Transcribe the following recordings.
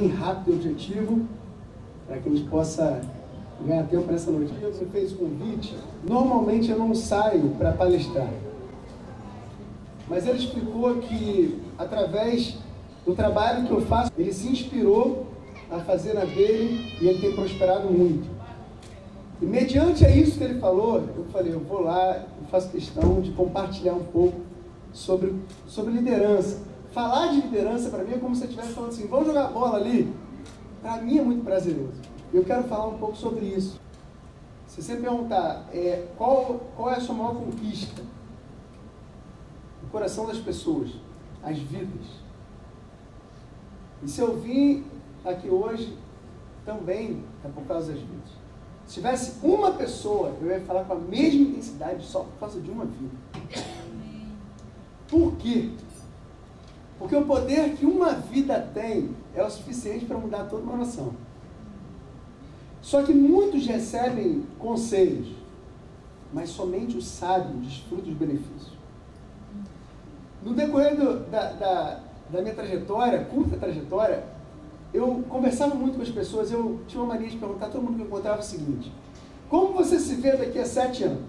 bem rápido e objetivo, para que a gente possa ganhar tempo nessa noite. Você fez o convite. Normalmente eu não saio para palestrar, mas ele explicou que, através do trabalho que eu faço, ele se inspirou a fazer na dele e ele tem prosperado muito. E mediante a isso que ele falou, eu falei, eu vou lá, eu faço questão de compartilhar um pouco sobre liderança. Falar de liderança para mim é como se eu estivesse falando assim, vamos jogar bola ali. Para mim é muito prazeroso. Eu quero falar um pouco sobre isso. Se você perguntar qual é a sua maior conquista, o coração das pessoas, as vidas. E se eu vim aqui hoje, também é por causa das vidas. Se tivesse uma pessoa, eu ia falar com a mesma intensidade só por causa de uma vida. Por quê? Porque o poder que uma vida tem é o suficiente para mudar toda uma nação. Só que muitos recebem conselhos, mas somente o sábio desfruta dos benefícios. No decorrer da minha trajetória, curta trajetória, eu conversava muito com as pessoas, eu tinha uma mania de perguntar a todo mundo que eu encontrava o seguinte: como você se vê daqui a 7 anos?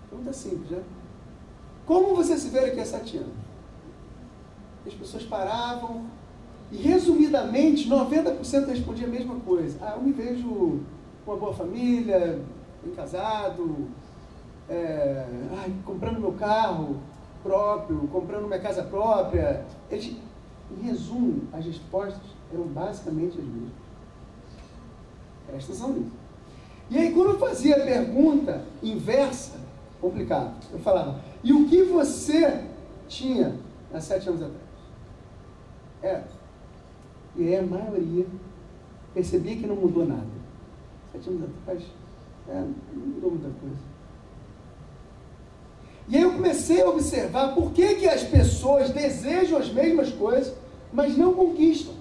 Pergunta simples, né? Como você se vê daqui a 7 anos? E as pessoas paravam e, resumidamente, 90% respondia a mesma coisa. Eu me vejo com uma boa família, bem casado, comprando meu carro próprio, comprando minha casa própria. Em resumo, as respostas eram basicamente as mesmas. Presta atenção nisso. E aí, quando eu fazia a pergunta inversa, complicado, eu falava, e o que você tinha há 7 anos atrás? E aí a maioria percebia que não mudou nada. 7 anos atrás, não mudou muita coisa. E aí eu comecei a observar por que as pessoas desejam as mesmas coisas, mas não conquistam.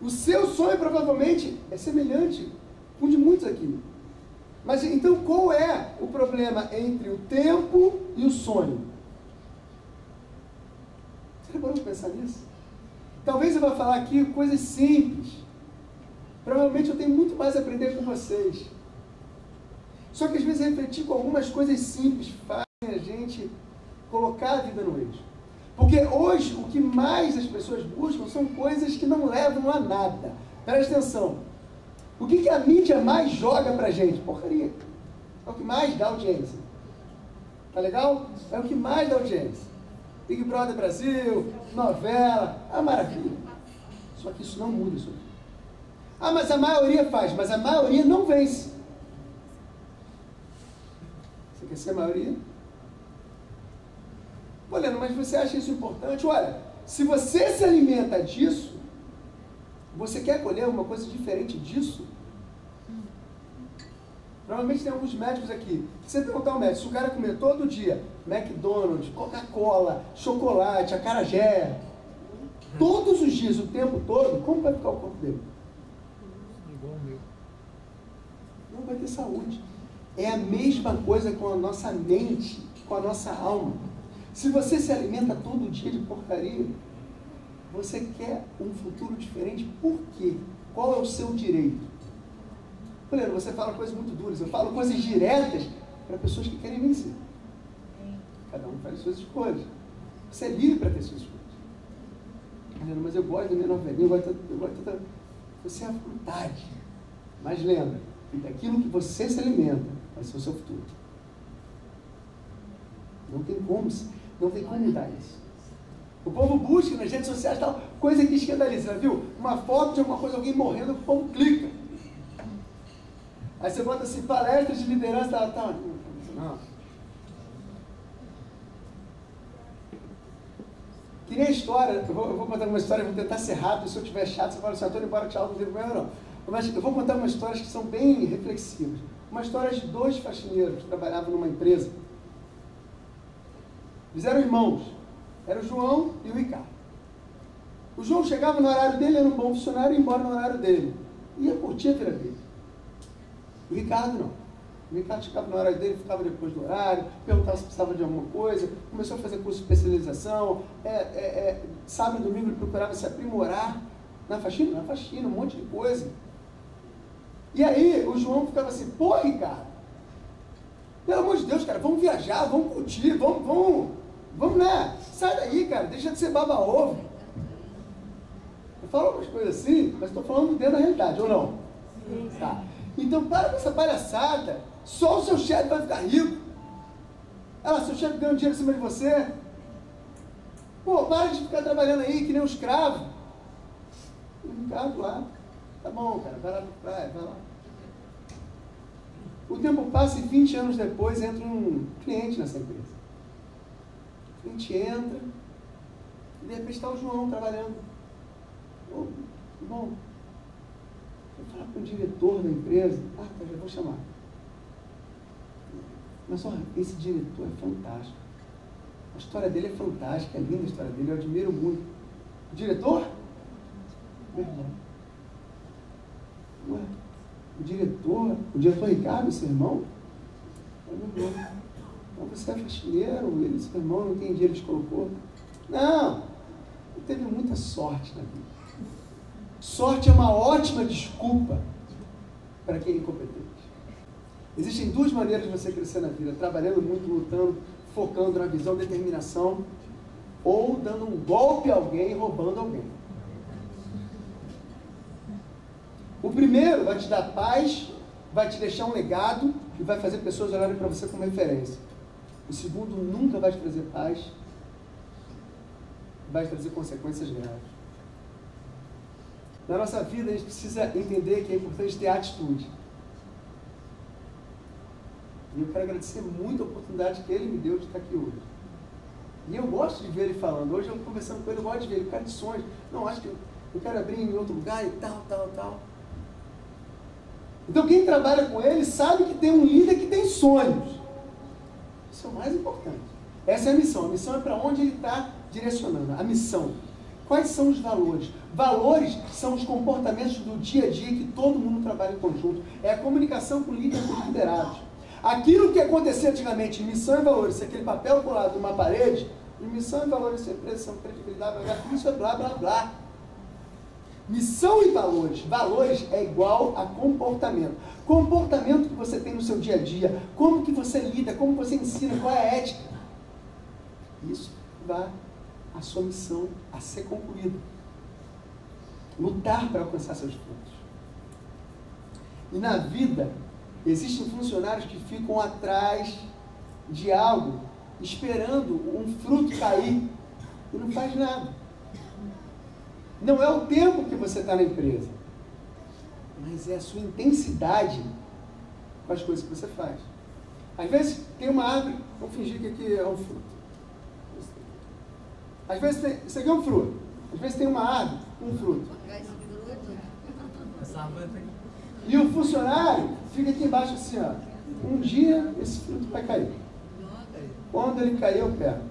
O seu sonho provavelmente é semelhante com o de muitos aqui. Mas então qual é o problema entre o tempo e o sonho? Você parou para pensar nisso? Talvez eu vá falar aqui coisas simples. Provavelmente eu tenho muito mais a aprender com vocês. Só que às vezes refletir com algumas coisas simples fazem a gente colocar a vida no eixo. Porque hoje o que mais as pessoas buscam são coisas que não levam a nada. Presta atenção. O que a mídia mais joga pra gente? Porcaria. É o que mais dá audiência. Tá legal? É o que mais dá audiência. Big Brother Brasil, novela, maravilha. Só que isso não muda isso aqui. Mas a maioria faz, mas a maioria não vence. Você quer ser a maioria? Pô, Leandro, mas você acha isso importante? Olha, se você se alimenta disso, você quer colher alguma coisa diferente disso? Provavelmente tem alguns médicos aqui. Se você perguntar ao médico, se o cara comer todo dia McDonald's, Coca-Cola, chocolate, acarajé, todos os dias, o tempo todo, como vai ficar o corpo dele? Igual o meu. Não vai ter saúde. É a mesma coisa com a nossa mente, com a nossa alma. Se você se alimenta todo dia de porcaria, você quer um futuro diferente. Por quê? Qual é o seu direito? Leandro, você fala coisas muito duras. Eu falo coisas diretas para pessoas que querem vencer. Cada um faz suas escolhas. Você é livre para ter suas escolhas. Leandro, mas eu gosto da minha novelinha, eu gosto da... Você é a vontade. Mas lembra, daquilo que você se alimenta vai ser o seu futuro. Não tem como mudar isso. O povo busca nas redes sociais tal, coisa que escandaliza, viu? Uma foto de alguma coisa, alguém morrendo, o povo clica. Aí você bota assim, palestras de liderança, não. Que nem a história, eu vou contar uma história, vou tentar ser rápido, se eu estiver chato, você fala assim, Antônio, bora tchau, não tem problema não. Mas eu vou contar umas histórias que são bem reflexivas. Uma história de 2 faxineiros que trabalhavam numa empresa. Eles eram irmãos. Era o João e o Ricardo. O João chegava no horário dele, era um bom funcionário, e ia embora no horário dele. Ia curtir a vida dele. O Ricardo não. O Ricardo chegava na hora dele, ficava depois do horário, perguntava se precisava de alguma coisa, começou a fazer curso de especialização, sábado e domingo ele procurava se aprimorar na faxina, um monte de coisa. E aí o João ficava assim, pô, Ricardo, pelo amor de Deus, cara, vamos viajar, vamos curtir, vamos, né? Sai daí, cara, deixa de ser baba-ovo. Eu falo algumas coisas assim, mas estou falando dentro da realidade, ou não? Sim. Tá. Então para com essa palhaçada, só o seu chefe vai ficar rico. Seu chefe ganha dinheiro em cima de você. Pô, para de ficar trabalhando aí que nem um escravo. E o Ricardo lá, tá bom, cara, vai lá pra praia, vai lá. O tempo passa e 20 anos depois entra um cliente nessa empresa. O cliente entra e de repente está o João trabalhando. Ô, bom, vou falar com o diretor da empresa. Tá, já vou chamar. Mas olha, esse diretor é fantástico. A história dele é fantástica, é linda a história dele, eu admiro muito. O diretor? Meu irmão. Ué, o diretor Ricardo, seu irmão? É meu irmão. Então você é faxineiro, ele, seu irmão, não tem dinheiro, ele te colocou. Não, ele teve muita sorte na vida. Sorte é uma ótima desculpa para quem é incompetente. Existem duas maneiras de você crescer na vida: trabalhando muito, lutando, focando na visão, determinação, ou dando um golpe a alguém e roubando alguém. O primeiro vai te dar paz, vai te deixar um legado e vai fazer pessoas olharem para você como referência. O segundo nunca vai te trazer paz, vai te trazer consequências graves. Na nossa vida, a gente precisa entender que é importante ter atitude. E eu quero agradecer muito a oportunidade que ele me deu de estar aqui hoje. E eu gosto de ver ele falando. Hoje eu conversando com ele, eu gosto de ver ele, cara de sonhos. Não, acho que eu quero abrir em outro lugar e tal. Então quem trabalha com ele sabe que tem um líder que tem sonhos. Isso é o mais importante. Essa é a missão. A missão é para onde ele está direcionando. A missão. Quais são os valores? Valores são os comportamentos do dia a dia que todo mundo trabalha em conjunto. É a comunicação com líderes e liderados. Aquilo que acontecia antigamente, missão e valores, se aquele papel colado numa parede, missão e valores, pressão, credibilidade, isso é blá, blá, blá. Missão e valores. Valores é igual a comportamento. Comportamento que você tem no seu dia a dia, como que você lida, como você ensina, qual é a ética. Isso vai a sua missão a ser concluída. Lutar para alcançar seus frutos. E na vida, existem funcionários que ficam atrás de algo, esperando um fruto cair, e não faz nada. Não é o tempo que você está na empresa, mas é a sua intensidade com as coisas que você faz. Às vezes tem uma árvore, vamos fingir que aqui é um fruto. Às vezes tem, isso aqui é um fruto. Às vezes tem uma árvore, um fruto. E o funcionário fica aqui embaixo assim, ó. Um dia esse fruto vai cair. Quando ele cair, eu pego.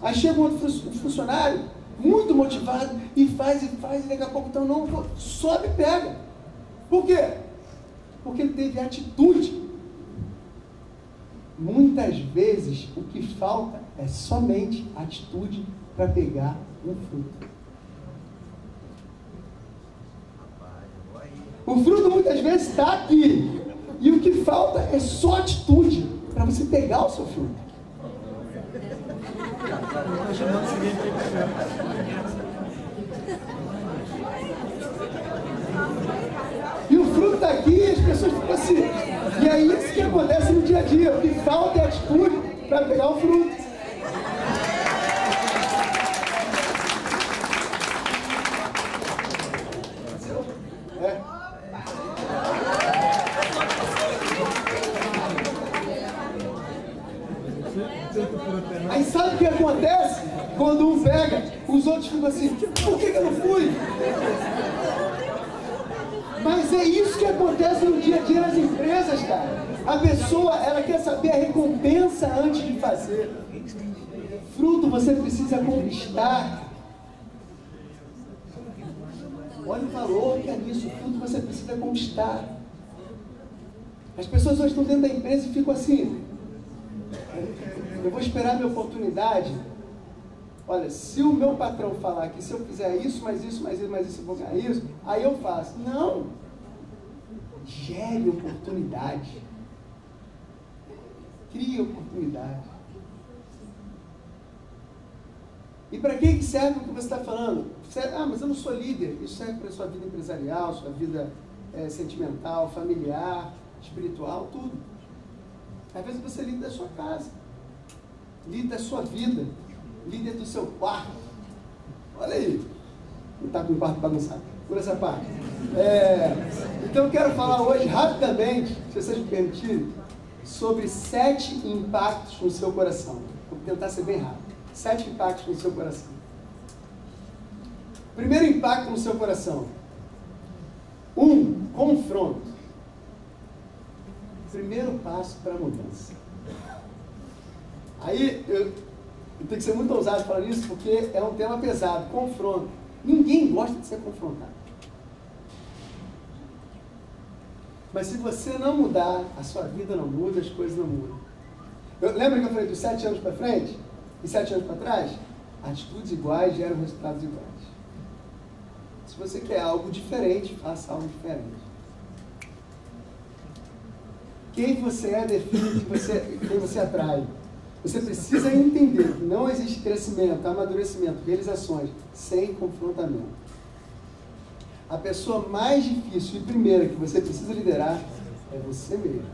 Aí chega um outro funcionário, muito motivado, e faz, e daqui a pouco, então não, sobe e pega. Por quê? Porque ele teve atitude. Muitas vezes o que falta é somente atitude para pegar um fruto. O fruto muitas vezes está aqui. E o que falta é só atitude para você pegar o seu fruto. E o fruto está aqui e as pessoas ficam assim. E é isso que acontece no dia a dia. O que falta é atitude para pegar o fruto. Aí sabe o que acontece? Quando um pega, os outros ficam assim, por que eu não fui? Mas é isso que acontece no dia a dia nas empresas, cara. A pessoa, ela quer saber a recompensa antes de fazer. Fruto você precisa conquistar. Olha o valor que é nisso. Fruto você precisa conquistar. As pessoas hoje estão dentro da empresa e ficam assim, eu vou esperar minha oportunidade. Olha, se o meu patrão falar que se eu fizer isso, mais isso, mais isso, mais isso, eu vou ganhar isso, aí eu faço. Não! Gere oportunidade. Crie oportunidade. E para que serve o que você está falando? Mas eu não sou líder. Isso serve para a sua vida empresarial, sua vida sentimental, familiar, espiritual, tudo. Às vezes você é líder da sua casa, líder da sua vida, líder do seu quarto. Olha aí, não está com o quarto bagunçado, por essa parte. Então eu quero falar hoje, rapidamente, se vocês me permitirem, sobre 7 impactos no seu coração. Vou tentar ser bem rápido. 7 impactos no seu coração. Primeiro impacto no seu coração. 1, confronto. Primeiro passo para a mudança. Aí, eu tenho que ser muito ousado falar isso, porque é um tema pesado. Confronto. Ninguém gosta de ser confrontado. Mas se você não mudar, a sua vida não muda, as coisas não mudam. Lembra que eu falei dos 7 anos para frente? E 7 anos para trás? Atitudes iguais geram resultados iguais. Se você quer algo diferente, faça algo diferente. Quem você é define quem você atrai. Você precisa entender que não existe crescimento, amadurecimento, realizações sem confrontamento. A pessoa mais difícil e primeira que você precisa liderar é você mesmo.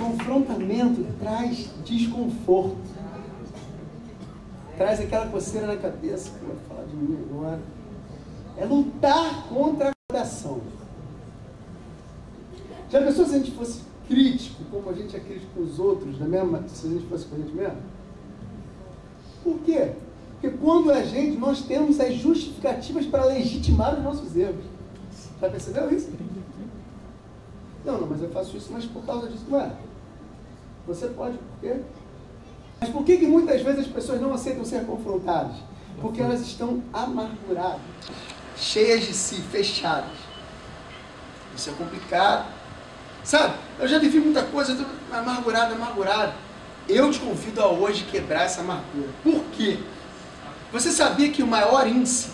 Confrontamento traz desconforto. Traz aquela coceira na cabeça, que vai falar de mim agora. É lutar contra a coração. Já pensou se a gente fosse crítico, como a gente é crítico com os outros, se a gente fosse com a gente mesmo? Por quê? Porque quando é a gente, nós temos as justificativas para legitimar os nossos erros. Já percebeu isso? Não, mas eu faço isso, mas por causa disso, não é? Você pode, por quê? Mas por que muitas vezes as pessoas não aceitam ser confrontadas? Porque elas estão amarguradas, cheias de si, fechadas. Isso é complicado. Sabe, eu já vivi muita coisa, eu estou amargurado. Eu te convido a hoje quebrar essa amargura. Por quê? Você sabia que o maior índice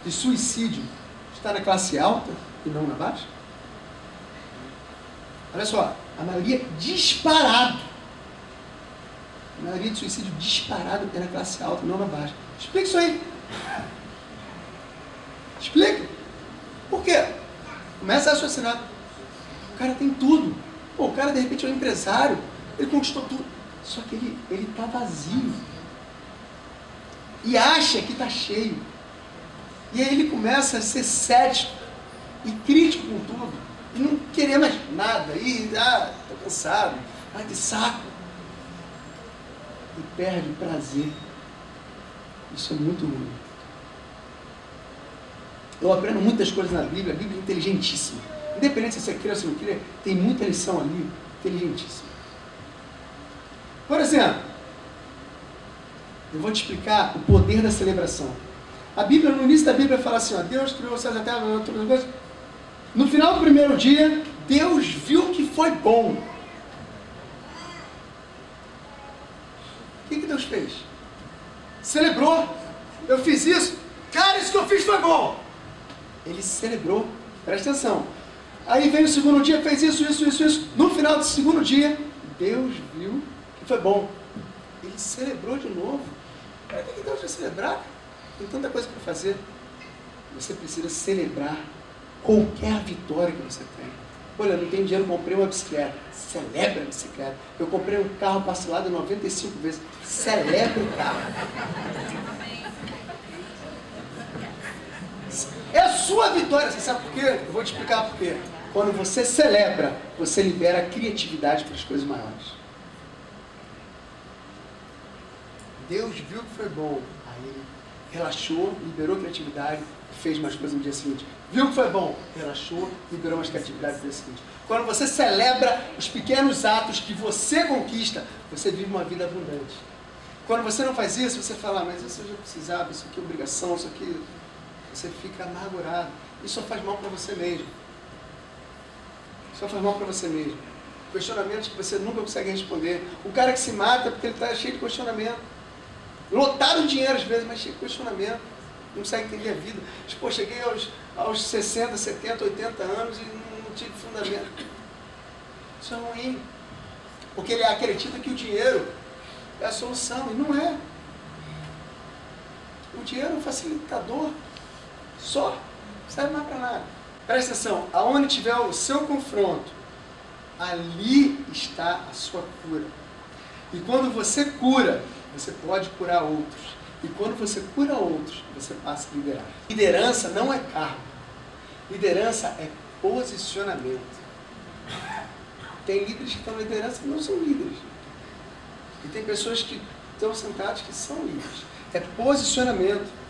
de suicídio está na classe alta e não na baixa? Olha só, a maioria disparado. A maioria de suicídio disparado é na classe alta, não na baixa. Explica isso aí. Explica. Por quê? Começa a raciocinar. O cara tem tudo. Pô, o cara de repente é um empresário. Ele conquistou tudo. Só que ele está vazio. E acha que está cheio. E aí ele começa a ser cético e crítico com tudo. E não querer mais nada. E, tô cansado. Ai, que saco. E perde o prazer. Isso é muito ruim. Eu aprendo muitas coisas na Bíblia. A Bíblia é inteligentíssima. Independente se você crê ou se não crê, tem muita lição ali, inteligentíssima. Por exemplo, eu vou te explicar o poder da celebração. A Bíblia, no início da Bíblia, fala assim, ó, Deus criou os céus e a terra, todas as coisas. No final do primeiro dia, Deus viu que foi bom. O que Deus fez? Celebrou. Eu fiz isso. Cara, isso que eu fiz foi bom. Ele celebrou. Presta atenção. Aí veio o segundo dia, fez isso. No final do segundo dia, Deus viu que foi bom. Ele celebrou de novo. Para que Deus vai celebrar? Tem tanta coisa para fazer. Você precisa celebrar qualquer vitória que você tem. Olha, não tenho dinheiro, comprei uma bicicleta. Celebra a bicicleta. Eu comprei um carro parcelado 95 vezes. Celebra o carro. É a sua vitória. Você sabe por quê? Eu vou te explicar por quê. Quando você celebra, você libera a criatividade para as coisas maiores. Deus viu que foi bom. Aí ele relaxou, liberou criatividade e fez mais coisas no dia seguinte. Viu que foi bom? Relaxou, liberou mais criatividade no dia seguinte. Quando você celebra os pequenos atos que você conquista, você vive uma vida abundante. Quando você não faz isso, você fala, mas isso eu já precisava, isso aqui é obrigação, isso aqui... Você fica amargurado. Isso só faz mal para você mesmo. Só faz mal para você mesmo. Questionamentos que você nunca consegue responder. O cara que se mata porque ele está cheio de questionamento. Lotado de dinheiro às vezes, mas cheio de questionamento. Não consegue entender a vida. Pô, cheguei aos 60, 70, 80 anos e não tive fundamento. Isso é ruim. Porque ele acredita que o dinheiro é a solução. E não é. O dinheiro é um facilitador. Só. Não serve mais para nada. Presta atenção. Aonde tiver o seu confronto, ali está a sua cura. E quando você cura, você pode curar outros. E quando você cura outros, você passa a liderar. Liderança não é cargo. Liderança é posicionamento. Tem líderes que estão na liderança e não são líderes. E tem pessoas que estão sentadas que são líderes. É posicionamento.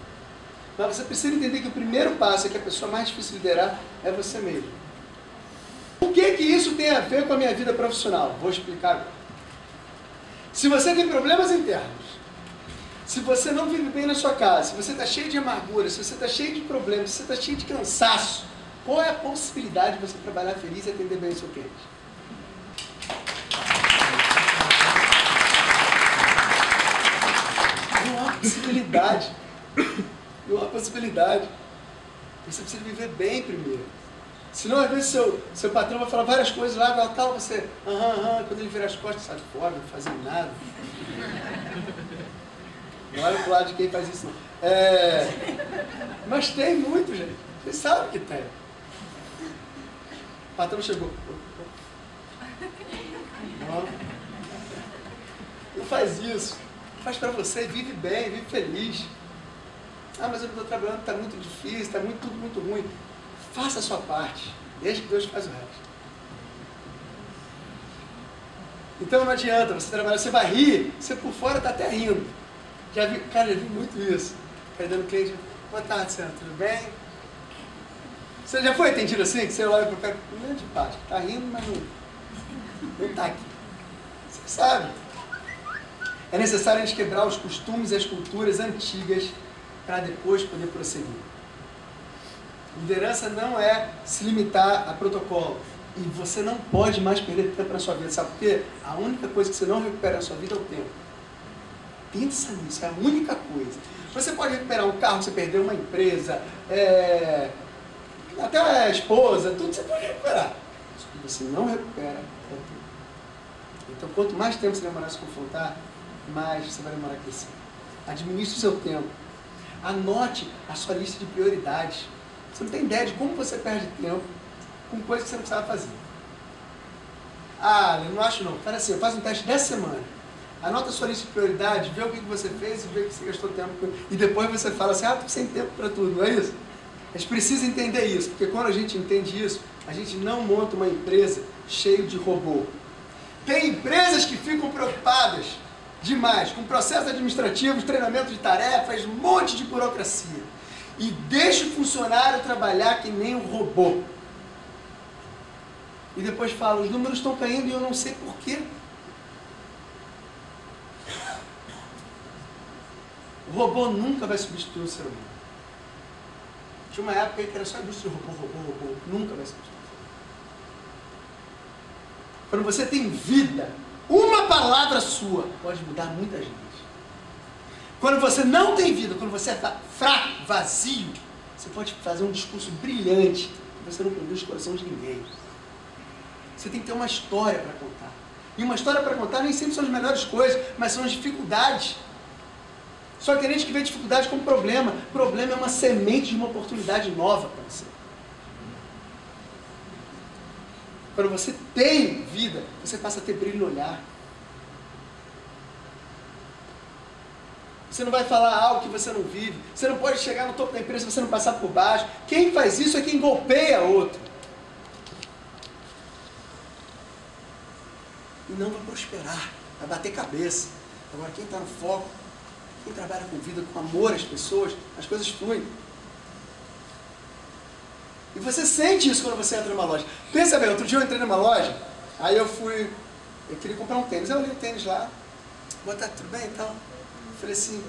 Mas você precisa entender que o primeiro passo é que a pessoa mais difícil de liderar é você mesmo. O que isso tem a ver com a minha vida profissional? Vou explicar agora. Se você tem problemas internos, se você não vive bem na sua casa, se você está cheio de amargura, se você está cheio de problemas, se você está cheio de cansaço, qual é a possibilidade de você trabalhar feliz e atender bem o seu cliente? Não há possibilidade. Não há possibilidade. Você precisa viver bem primeiro. Senão, às vezes, seu patrão vai falar várias coisas lá, tal, você, quando ele virar as costas, sai fora, não faz nada. Não olha pro lado de quem faz isso, não. Mas tem muito, gente. Vocês sabem que tem. O patrão chegou. Não faz isso. Faz pra você, vive bem, vive feliz. Ah, mas eu não estou trabalhando, está muito difícil, está tudo muito ruim. Faça a sua parte. Deixa que Deus faz o resto. Então não adianta você trabalhar, você vai rir, você por fora está até rindo. Já vi muito isso. Perdendo cliente, boa tarde, senhor, tudo bem? Você já foi atendido assim? Que você olha para o cara, não é de parte, está rindo, mas não está aqui. Você sabe. É necessário a gente quebrar os costumes e as culturas antigas para depois poder prosseguir. Liderança não é se limitar a protocolo. E você não pode mais perder tempo na sua vida. Sabe por quê? A única coisa que você não recupera na sua vida é o tempo. Pensa nisso, é a única coisa. Você pode recuperar um carro, você perdeu uma empresa, até a esposa, tudo você pode recuperar. O que você não recupera é o tempo. Então, quanto mais tempo você demorar a se confrontar, mais você vai demorar a crescer. Administre o seu tempo. Anote a sua lista de prioridades. Você não tem ideia de como você perde tempo com coisas que você não precisava fazer. Ah, eu não acho não. Faz assim, faz um teste dessa semana. Anota a sua lista de prioridades, vê o que você fez e vê o que você gastou tempo com. E depois você fala assim, tô sem tempo para tudo, não é isso? A gente precisa entender isso, porque quando a gente entende isso, a gente não monta uma empresa cheia de robô. Tem empresas que ficam preocupadas demais com processos administrativos, treinamento de tarefas, um monte de burocracia. E deixa o funcionário trabalhar que nem um robô. E depois fala, os números estão caindo e eu não sei porquê. O robô nunca vai substituir o ser humano. Tinha uma época aí que era só a indústria robô. Nunca vai substituir. Quando você tem vida, uma palavra sua pode mudar muita gente. Quando você não tem vida, quando você é fraco, vazio, você pode fazer um discurso brilhante, que você não produz o coração de ninguém. Você tem que ter uma história para contar. E uma história para contar nem sempre são as melhores coisas, mas são as dificuldades. Só que tem gente que vê dificuldade como problema. Problema é uma semente de uma oportunidade nova para você. Quando você tem vida, você passa a ter brilho no olhar. Você não vai falar algo que você não vive. Você não pode chegar no topo da empresa se você não passar por baixo. Quem faz isso é quem golpeia outro. E não vai prosperar, vai bater cabeça. Agora, quem está no foco, quem trabalha com vida, com amor às pessoas, as coisas fluem. E você sente isso quando você entra numa loja. Pensa bem, outro dia eu entrei numa loja, aí eu queria comprar um tênis. Eu olhei o tênis lá, boa tarde, tudo bem e tal. falei assim,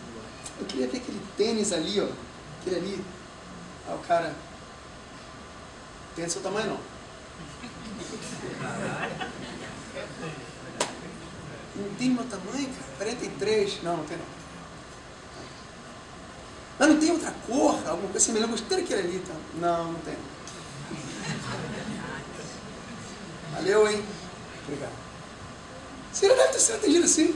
eu queria ver aquele tênis ali, ó. Aquele ali. Aí o cara, tem seu tamanho não. Não tem meu tamanho, cara? 43? Não, não tem não. Mas não tem outra cor? Alguma coisa semelhante? Eu gostei daquele ali, tá? Não, não tem. Valeu, hein? Obrigado. Você já deve ter sido atendido assim.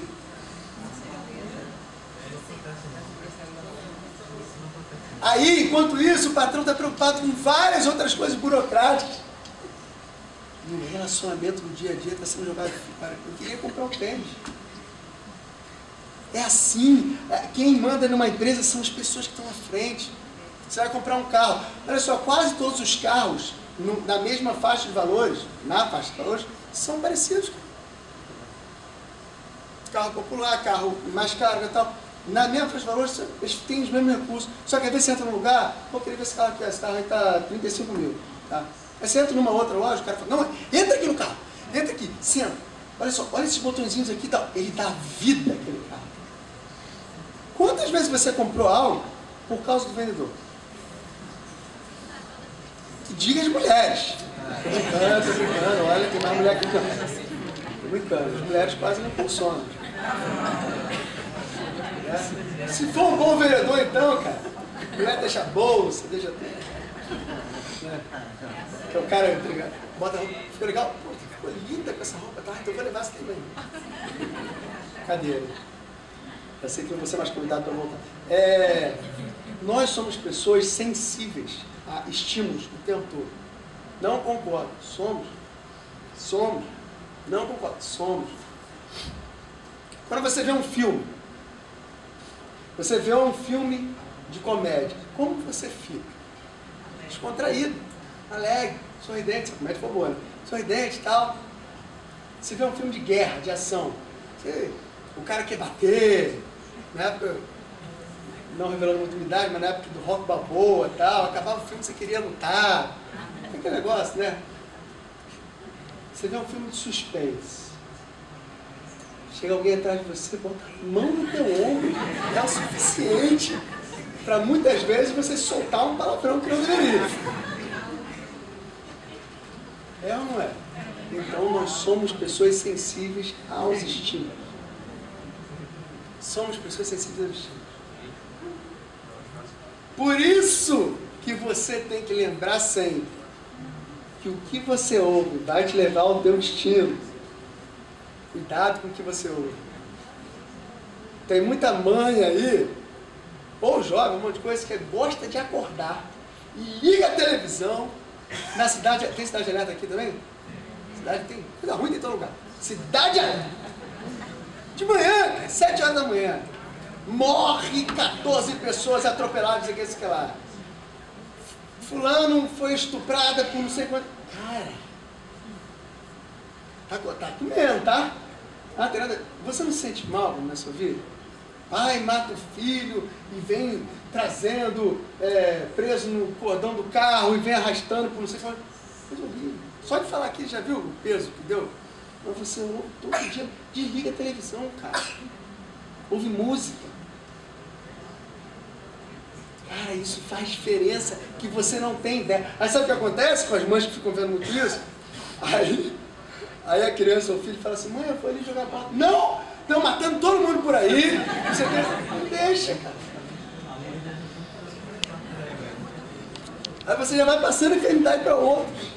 Aí, enquanto isso, o patrão está preocupado com várias outras coisas burocráticas. E o relacionamento no dia a dia está sendo jogado fora. Eu queria comprar um tênis. É assim. Quem manda numa empresa são as pessoas que estão à frente. Você vai comprar um carro. Olha só, quase todos os carros, na mesma faixa de valores, são parecidos. Carro popular, carro mais caro e tal. Na mesma faixa de valores, eles têm os mesmos recursos. Só que às vezes você entra num lugar, pô, queria ver esse carro aqui, esse carro aí está 35 mil. Tá? Aí você entra numa outra loja, o cara fala, não, entra aqui no carro, entra aqui, senta. Olha só, olha esses botõezinhos aqui e tal. Ele dá vida àquele carro. Quantas vezes você comprou algo por causa do vendedor? Que diga as mulheres. Tô brincando, olha, tem mais mulher aqui. Tô brincando, as mulheres quase não funcionam. Se for um bom vendedor, então, cara, a mulher deixa a bolsa, deixa tudo. Que é o cara entregar, bota a roupa, ficou legal? Pô, ficou linda com essa roupa, tá? Então eu vou levar essa também. Cadê ele? Eu sei que não vou ser mais convidado para voltar. Nós somos pessoas sensíveis a estímulos o tempo todo. Não concordo. Somos. Não concordo. Somos. Quando você vê um filme, de comédia, como você fica? Descontraído, alegre, sorridente, se a comédia for boa, né? Sorridente e tal. Você vê um filme de guerra, de ação, o cara quer bater, na época, não revelando muita idade, mas na época do Rock Balboa e tal, acabava o filme, você queria lutar, aquele negócio, né? Você vê um filme de suspense, chega alguém atrás de você, bota a mão no teu ombro, é o suficiente para muitas vezes você soltar um palavrão que não deveria. É ou não é? Então nós somos pessoas sensíveis aos estímulos. Somos pessoas sensíveis aos estímulos. Por isso que você tem que lembrar sempre que o que você ouve vai te levar ao teu destino. Cuidado com o que você ouve. Tem muita mãe aí, ou jovem, um monte de coisa, que gosta de acordar e liga a televisão. Na cidade, tem cidade alerta aqui também? Cidade tem coisa ruim em todo lugar. Cidade alerta. De manhã, 7 horas da manhã, morre 14 pessoas atropeladas, aqui que lá. Fulano foi estuprada por não sei quanto. Cara, tá comendo, tá? Você não se sente mal na sua vida? Pai mata o filho e vem trazendo, preso no cordão do carro e vem arrastando por não sei quanto. Coisa horrível. Só de falar aqui, já viu o peso que deu? Mas você ouve todo dia, desliga a televisão, cara. Ouve música. Cara, isso faz diferença que você não tem ideia. Aí sabe o que acontece com as mães que ficam vendo muito isso? Aí a criança ou o filho fala assim, mãe, eu fui ali jogar bola. Não! Estão matando todo mundo por aí. Você não deixa, cara. Aí você já vai passando a enfermidade para outros.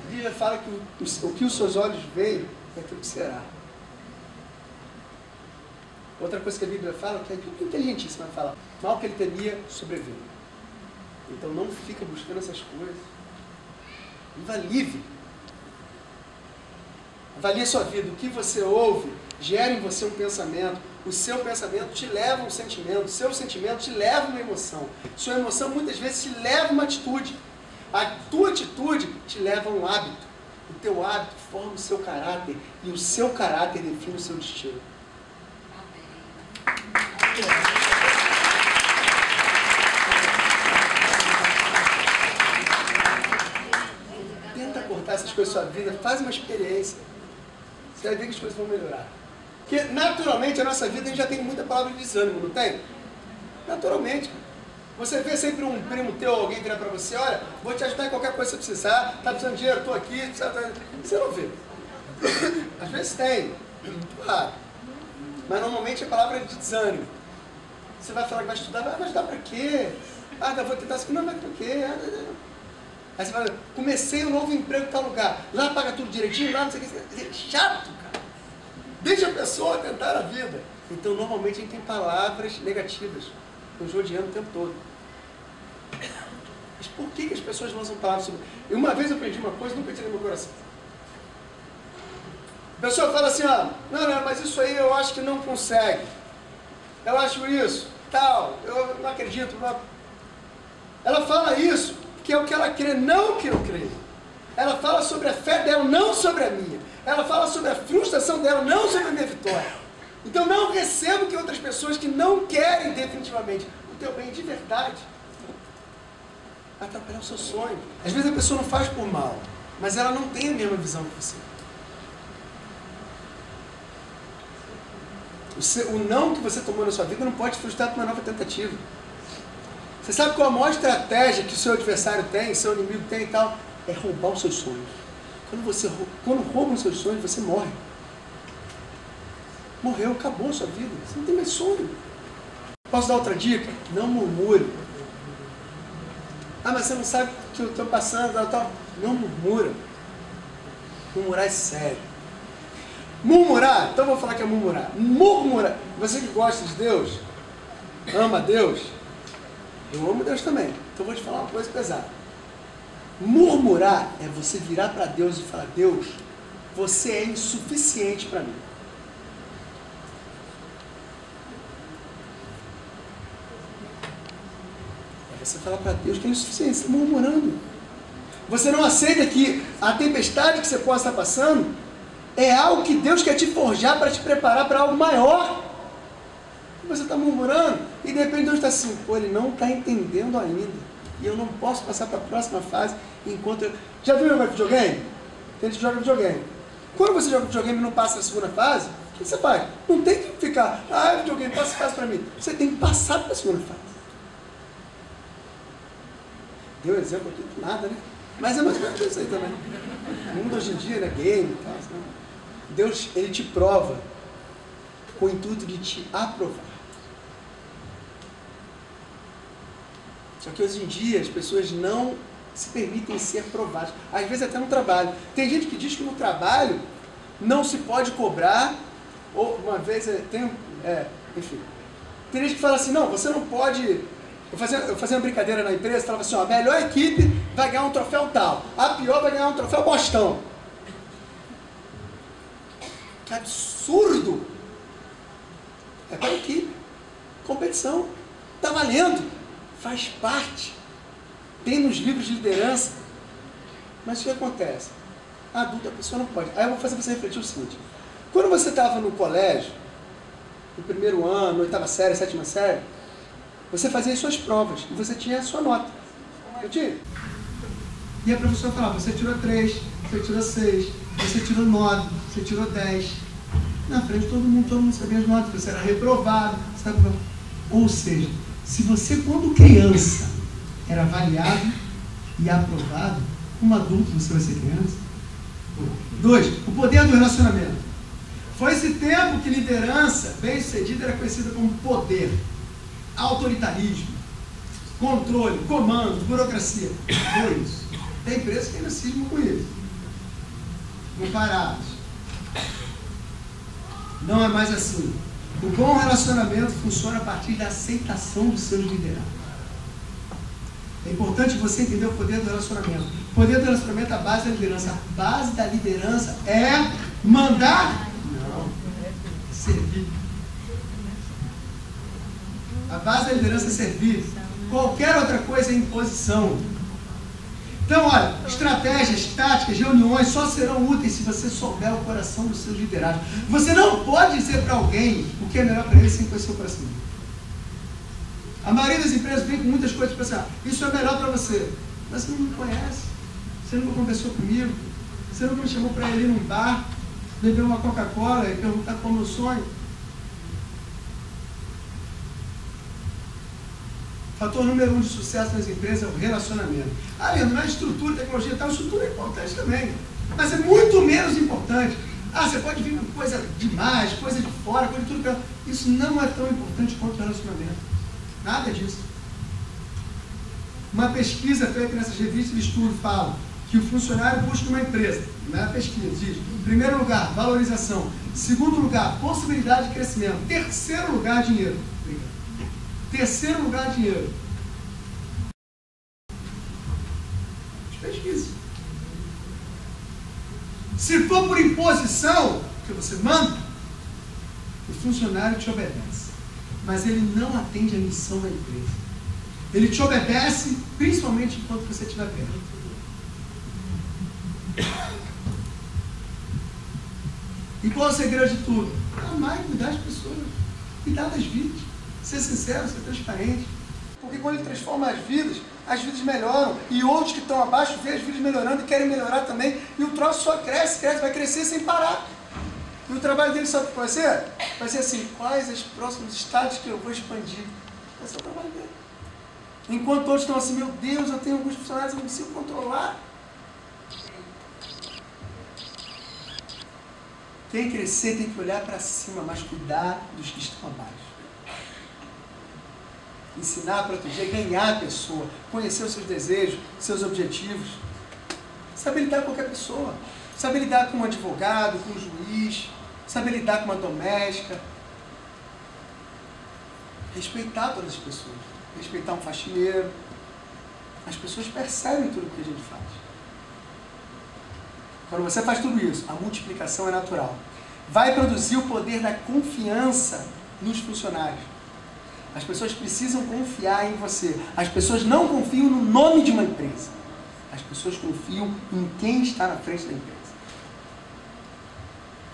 A Bíblia fala que o que os seus olhos veem é aquilo que será. Outra coisa que a Bíblia fala, que é inteligentíssima, fala, mal que ele temia, sobreveio. Então não fica buscando essas coisas. Viva livre. Avalie a sua vida. O que você ouve gera em você um pensamento. O seu pensamento te leva a um sentimento. O seu sentimento te leva a uma emoção. Sua emoção muitas vezes te leva a uma atitude. A tua atitude te leva a um hábito. O teu hábito forma o seu caráter. E o seu caráter define o seu destino. Tenta cortar essas coisas da sua vida. Faz uma experiência. Você vai ver que as coisas vão melhorar. Porque naturalmente a nossa vida a gente já tem muita palavra de desânimo, não tem? Naturalmente. Você vê sempre um primo teu, alguém virar para você, olha, vou te ajudar em qualquer coisa que você precisar, tá precisando de dinheiro, estou aqui, você não vê. Às vezes tem, claro. Mas normalmente é palavra de desânimo. Você vai falar que vai estudar, vai ajudar para quê? Ah, eu vou tentar assim, não, mas para quê? Aí você fala, comecei um novo emprego em tal lugar, lá paga tudo direitinho, lá não sei o que, chato, cara. Deixa a pessoa tentar a vida. Então normalmente a gente tem palavras negativas, nos rodeando o tempo todo. Mas por que as pessoas lançam palavras sobre... E uma vez eu aprendi uma coisa, nunca tirei no meu coração. A pessoa fala assim, ó, não, mas isso aí eu acho que não consegue. Eu acho isso, tal, eu não acredito. Não. Ela fala isso, que é o que ela crê, não o que eu creio. Ela fala sobre a fé dela, não sobre a minha. Ela fala sobre a frustração dela, não sobre a minha vitória. Então não recebo que outras pessoas que não querem definitivamente o teu bem de verdade atrapalhar o seu sonho. Às vezes a pessoa não faz por mal, mas ela não tem a mesma visão que você. O não que você tomou na sua vida não pode te frustrar para uma nova tentativa. Você sabe qual a maior estratégia que o seu adversário tem, seu inimigo tem e tal? É roubar os seus sonhos. Quando roubam os seus sonhos, você morre. Morreu, acabou a sua vida. Você não tem mais sonho. Posso dar outra dica? Não murmure. Ah, mas você não sabe o que eu estou passando, tal. Não murmura. Murmurar é sério. Murmurar, então eu vou falar que é murmurar. Murmurar. Você que gosta de Deus, ama Deus, eu amo Deus também. Então eu vou te falar uma coisa pesada. Murmurar é você virar para Deus e falar, Deus, você é insuficiente para mim. É você falar para Deus que é insuficiente, você está murmurando. Você não aceita que a tempestade que você possa estar passando é algo que Deus quer te forjar para te preparar para algo maior. E você está murmurando e de repente Deus está assim, pô, ele não está entendendo ainda. E eu não posso passar para a próxima fase enquanto eu... Já viu jogar videogame? Tem gente que joga videogame. Quando você joga videogame e não passa na segunda fase, o que você faz? Não tem que ficar, videogame, passa fase para mim. Você tem que passar para a segunda fase. Deu exemplo aqui de nada, né? Mas é mais ou menos isso aí também. O mundo hoje em dia, né? Game e tal. Né? Deus, ele te prova com o intuito de te aprovar. Só que hoje em dia as pessoas não se permitem ser provadas. Às vezes até no trabalho. Tem gente que diz que no trabalho não se pode cobrar. Ou uma vez, enfim. Tem gente que fala assim, não, você não pode... Eu fazia uma brincadeira na empresa, falava assim, ó, a melhor equipe vai ganhar um troféu tal. A pior vai ganhar um troféu Bostão. Que absurdo! É para a equipe. Competição. Está valendo. Faz parte. Tem nos livros de liderança. Mas o que acontece? A adulta, a pessoa não pode. Aí eu vou fazer você refletir o seguinte. Quando você estava no colégio, no primeiro ano, 8ª série, 7ª série, você fazia as suas provas e você tinha a sua nota. Eu tinha. E a professora falava, você tirou 3, você tirou 6, você tirou 9, você tirou 10. Na frente todo mundo sabia as notas, você era reprovado, sabe? Ou seja, se você quando criança era avaliado e aprovado, como adulto você vai ser criança. 2. O poder do relacionamento. Foi esse tempo que liderança bem-sucedida era conhecida como poder, autoritarismo, controle, comando, burocracia. Foi isso. Tem empresas que ainda cismam com isso. Comparados. Não é mais assim. O bom relacionamento funciona a partir da aceitação dos seus liderados. É importante você entender o poder do relacionamento. O poder do relacionamento é a base da liderança. A base da liderança é mandar? Não. É servir. A base da liderança é servir. Qualquer outra coisa é imposição. Então, olha, estratégias, táticas, reuniões só serão úteis se você souber o coração dos seus liderados. Você não pode dizer para alguém o que é melhor para ele sem conhecer o coração dele. A maioria das empresas vem com muitas coisas para pensar, isso é melhor para você. Mas você não me conhece, você nunca conversou comigo, você nunca me chamou para ir num bar, beber uma Coca-Cola e perguntar qual é o meu sonho. Fator número 1 de sucesso nas empresas é o relacionamento. Ah, Leandro, não é estrutura, tecnologia e tal, estrutura é importante também. Mas é muito menos importante. Ah, você pode vir com coisa demais, coisa de fora, coisa de tudo. Isso não é tão importante quanto o relacionamento. Nada disso. Uma pesquisa feita nessas revistas de estudo fala que o funcionário busca uma empresa. Não é a pesquisa, diz. Em primeiro lugar, valorização. Segundo lugar, possibilidade de crescimento. Terceiro lugar, dinheiro. Terceiro lugar, dinheiro. Pesquisa. Se for por imposição, que você manda, o funcionário te obedece. Mas ele não atende a missão da empresa. Ele te obedece, principalmente enquanto você estiver perto. E qual é o segredo de tudo? Amar e cuidar das pessoas. Cuidar das vidas. Ser sincero, ser transparente. Porque quando ele transforma as vidas melhoram. E outros que estão abaixo veem as vidas melhorando e querem melhorar também. E o troço só cresce, vai crescer sem parar. E o trabalho dele sabe o que vai ser? Vai ser assim, quais os próximos estados que eu vou expandir? Vai ser o trabalho dele. Enquanto todos estão assim, meu Deus, eu tenho alguns funcionários, eu não consigo controlar. Quem crescer tem que olhar para cima, mas cuidar dos que estão abaixo. Ensinar, proteger, ganhar a pessoa, conhecer os seus desejos, seus objetivos. Saber lidar com qualquer pessoa. Saber lidar com um advogado, com um juiz. Saber lidar com uma doméstica. Respeitar todas as pessoas. Respeitar um faxineiro. As pessoas percebem tudo o que a gente faz. Quando você faz tudo isso, a multiplicação é natural. Vai produzir o poder da confiança nos funcionários. As pessoas precisam confiar em você. As pessoas não confiam no nome de uma empresa. As pessoas confiam em quem está na frente da empresa.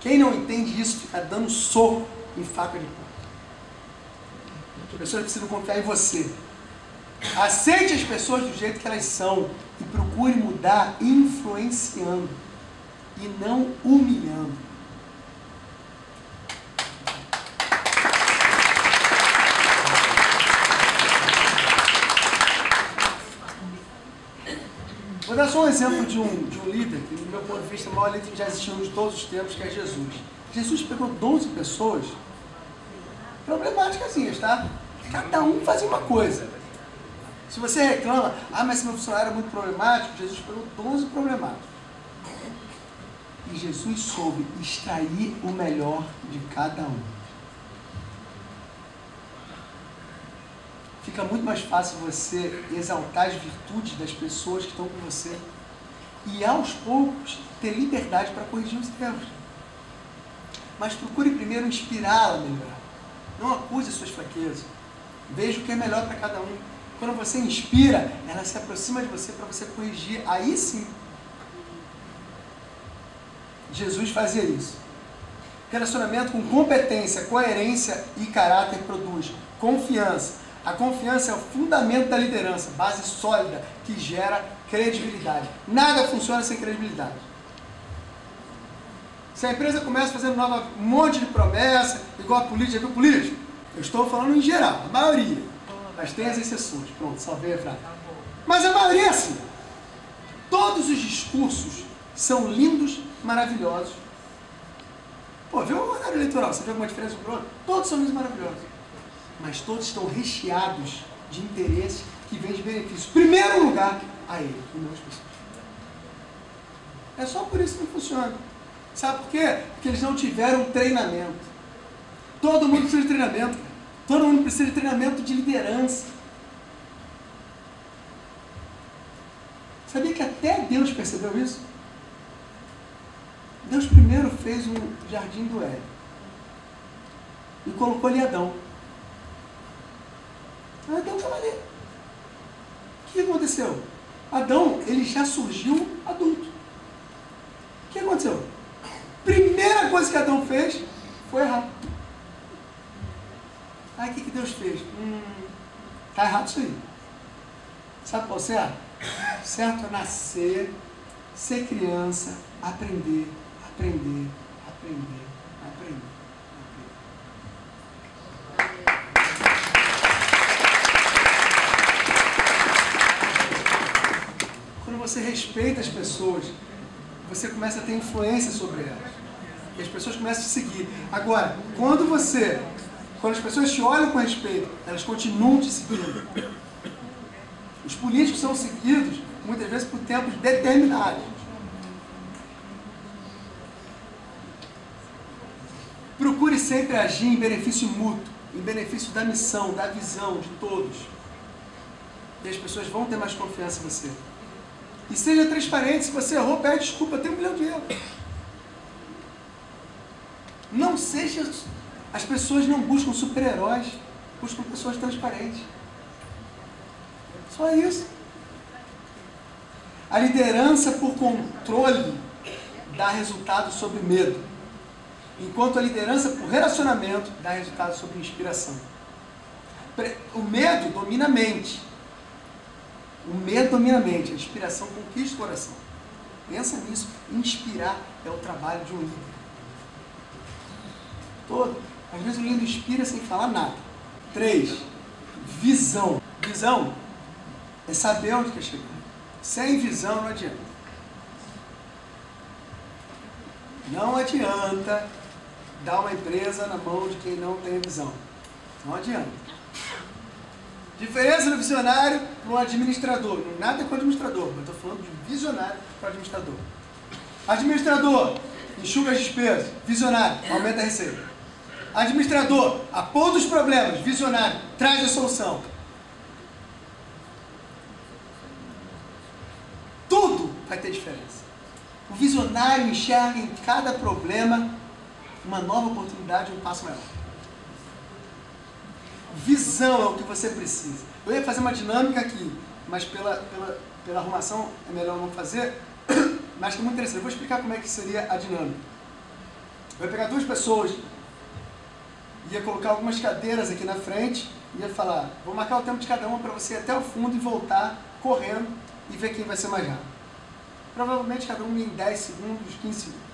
Quem não entende isso fica dando soco em faca de pau. As pessoas precisam confiar em você. Aceite as pessoas do jeito que elas são e procure mudar influenciando e não humilhando. Vou dar só um exemplo de um líder, que do meu ponto de vista é o maior líder que já existiu de todos os tempos, que é Jesus. Jesus pegou 12 pessoas problemáticas, tá? Cada um fazia uma coisa. Se você reclama, mas esse meu funcionário é muito problemático, Jesus pegou 12 problemáticos. E Jesus soube extrair o melhor de cada um. Fica muito mais fácil você exaltar as virtudes das pessoas que estão com você e, aos poucos, ter liberdade para corrigir os erros. Mas procure primeiro inspirá-la a melhorar. Não acuse as suas fraquezas. Veja o que é melhor para cada um. Quando você inspira, ela se aproxima de você para você corrigir. Aí sim. Jesus fazia isso. Relacionamento com competência, coerência e caráter produz confiança. A confiança é o fundamento da liderança, base sólida que gera credibilidade. Nada funciona sem credibilidade. Se a empresa começa fazendo um monte de promessa, igual a política, viu política? Eu estou falando em geral, a maioria. Mas tem as exceções. Pronto, salvei a frase. Mas a maioria é assim. Todos os discursos são lindos, maravilhosos. Pô, vê o horário eleitoral, você vê alguma diferença com o outro? Todos são lindos e maravilhosos. Mas todos estão recheados de interesses que vêm de benefício. Primeiro lugar, a ele, e não as pessoas. É só por isso que não funciona. Sabe por quê? Porque eles não tiveram treinamento. Todo mundo precisa de treinamento. Todo mundo precisa de treinamento de liderança. Sabia que até Deus percebeu isso? Deus primeiro fez um jardim do Éden e colocou ali Adão. Adão estava ali. O que aconteceu? Adão, ele já surgiu adulto. O que aconteceu? Primeira coisa que Adão fez foi errar. Aí o que Deus fez? Está errado isso aí. Sabe qual é o certo? O certo é nascer, ser criança, aprender. Aprender. Quando você respeita as pessoas, você começa a ter influência sobre elas. E as pessoas começam a te seguir. Agora, quando as pessoas te olham com respeito, elas continuam te seguindo. Os políticos são seguidos, muitas vezes, por tempos determinados. Procure sempre agir em benefício mútuo, em benefício da missão, da visão de todos. E as pessoas vão ter mais confiança em você. E seja transparente, se você errou, pede desculpa, tem 1 milhão de euros. Não seja... As pessoas não buscam super-heróis, buscam pessoas transparentes. Só isso. A liderança por controle dá resultado sobre medo, enquanto a liderança por relacionamento dá resultado sobre inspiração. O medo domina a mente. O medo domina a mente, a inspiração conquista o coração. Pensa nisso. Inspirar é o trabalho de um líder. Às vezes o líder inspira sem falar nada. 3. Visão. Visão é saber onde quer chegar. Sem visão não adianta. Não adianta dar uma empresa na mão de quem não tem visão. Não adianta. Diferença do visionário para um administrador. Nada com administrador, mas estou falando de visionário para administrador. Administrador, enxuga as despesas. Visionário, aumenta a receita. Administrador, aponta os problemas. Visionário, traz a solução. Tudo vai ter diferença. O visionário enxerga em cada problema uma nova oportunidade, um passo maior. Visão é o que você precisa. Eu ia fazer uma dinâmica aqui, mas pela arrumação é melhor não fazer, mas que é muito interessante. Eu vou explicar como é que seria a dinâmica. Eu ia pegar 2 pessoas, ia colocar algumas cadeiras aqui na frente, ia falar, vou marcar o tempo de cada uma para você ir até o fundo e voltar correndo e ver quem vai ser mais rápido. Provavelmente cada um em 10 segundos, 15 segundos.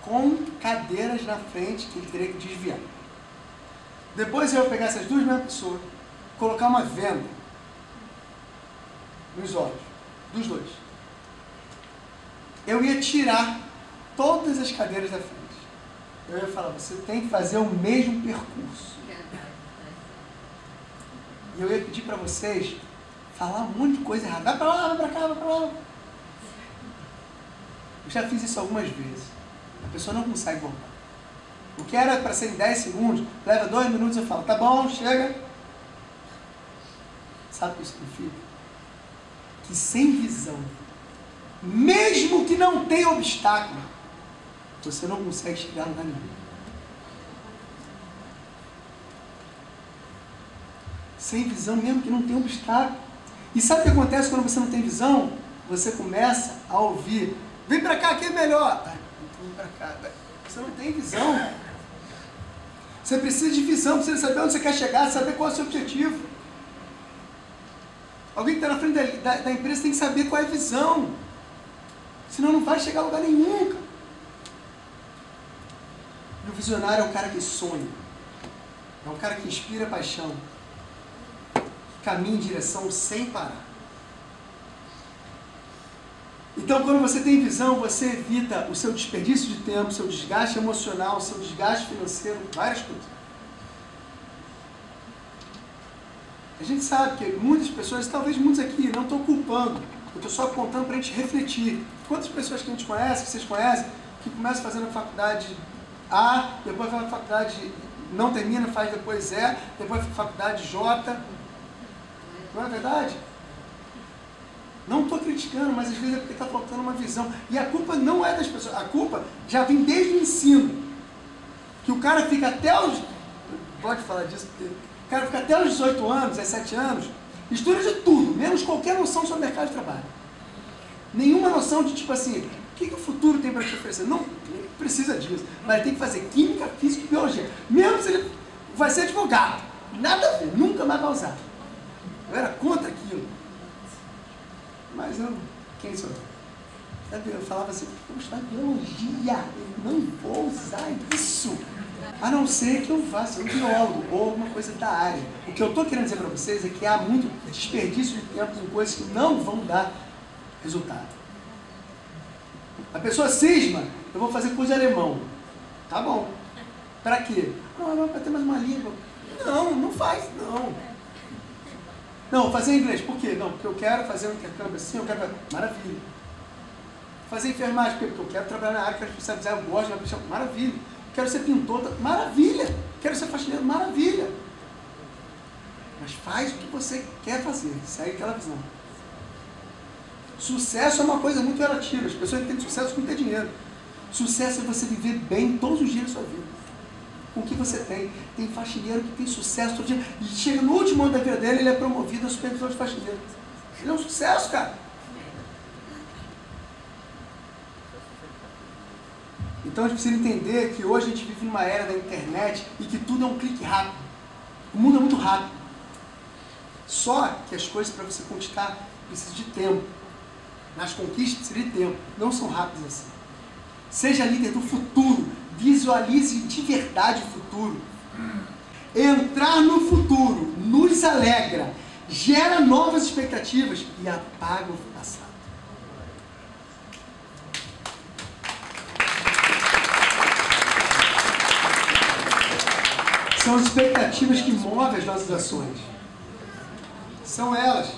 Com cadeiras na frente que ele teria que desviar. Depois eu ia pegar essas 2 mesmas pessoas, colocar uma venda nos olhos dos 2. Eu ia tirar todas as cadeiras da frente. Eu ia falar, você tem que fazer o mesmo percurso. E eu ia pedir para vocês falar um monte de coisa errada. Vai para lá, vai para cá, vai para lá. Eu já fiz isso algumas vezes. A pessoa não consegue voltar. O que era para ser em 10 segundos, leva 2 minutos e eu falo, tá bom, chega. Sabe o que isso significa? Que sem visão, mesmo que não tenha obstáculo, você não consegue chegar a lugar nenhum. Sem visão, mesmo que não tenha obstáculo. E sabe o que acontece quando você não tem visão? Você começa a ouvir, vem pra cá que é melhor. Vem pra cá. Você não tem visão. Você precisa de visão, precisa saber onde você quer chegar, saber qual é o seu objetivo. Alguém que está na frente da empresa tem que saber qual é a visão. Senão não vai chegar a lugar nenhum. Cara. E o visionário é o cara que sonha. É um cara que inspira paixão. Caminha em direção sem parar. Então, quando você tem visão, você evita o seu desperdício de tempo, o seu desgaste emocional, o seu desgaste financeiro, várias coisas. A gente sabe que muitas pessoas, talvez muitos aqui, não estou culpando, eu estou só apontando para a gente refletir. Quantas pessoas que a gente conhece, que vocês conhecem, que começam fazendo a faculdade A, depois vai a faculdade, não termina, faz depois E, depois a faculdade J. Não é verdade? Não estou criticando, mas às vezes é porque está faltando uma visão. E a culpa não é das pessoas, a culpa já vem desde o ensino. Que o cara fica até os... Pode falar disso, porque o cara fica até os 18 anos, 17 anos, estuda de tudo, menos qualquer noção sobre o mercado de trabalho. Nenhuma noção de tipo assim, o que o futuro tem para te oferecer? Não precisa disso, mas ele tem que fazer química, física e biologia. Mesmo se ele vai ser advogado, nada a ver, nunca mais vai usar. Eu era contra aquilo. Mas eu, quem sou eu? Eu falava assim, vou estudar biologia, eu não vou usar isso. A não ser que eu faça um biólogo ou alguma coisa da área. O que eu estou querendo dizer para vocês é que há muito desperdício de tempo com coisas que não vão dar resultado. A pessoa cisma, eu vou fazer curso de alemão. Tá bom. Para quê? Não, para ter mais uma língua. Não, não faz, não. Não, vou fazer inglês. Por quê? Não, porque eu quero fazer um intercâmbio assim, eu quero... Maravilha. Fazer enfermagem, porque eu quero trabalhar na área, quero especializar, eu gosto de uma... Maravilha. Quero ser pintor, maravilha. Quero ser faxineiro, maravilha. Mas faz o que você quer fazer, segue aquela visão. Sucesso é uma coisa muito relativa. As pessoas têm sucesso com ter dinheiro. Sucesso é você viver bem todos os dias da sua vida. Com o que você tem. Tem faxineiro que tem sucesso todo dia. E chega no último ano da vida dele, ele é promovido a supervisor de faxineiro. Ele é um sucesso, cara. Então a gente precisa entender que hoje a gente vive numa era da internet e que tudo é um clique rápido. O mundo é muito rápido. Só que as coisas para você conquistar precisam de tempo. Nas conquistas precisa de tempo. Não são rápidas assim. Seja líder do futuro. Visualize de verdade o futuro. Entrar no futuro nos alegra, gera novas expectativas e apaga o passado. São as expectativas que movem as nossas ações. São elas.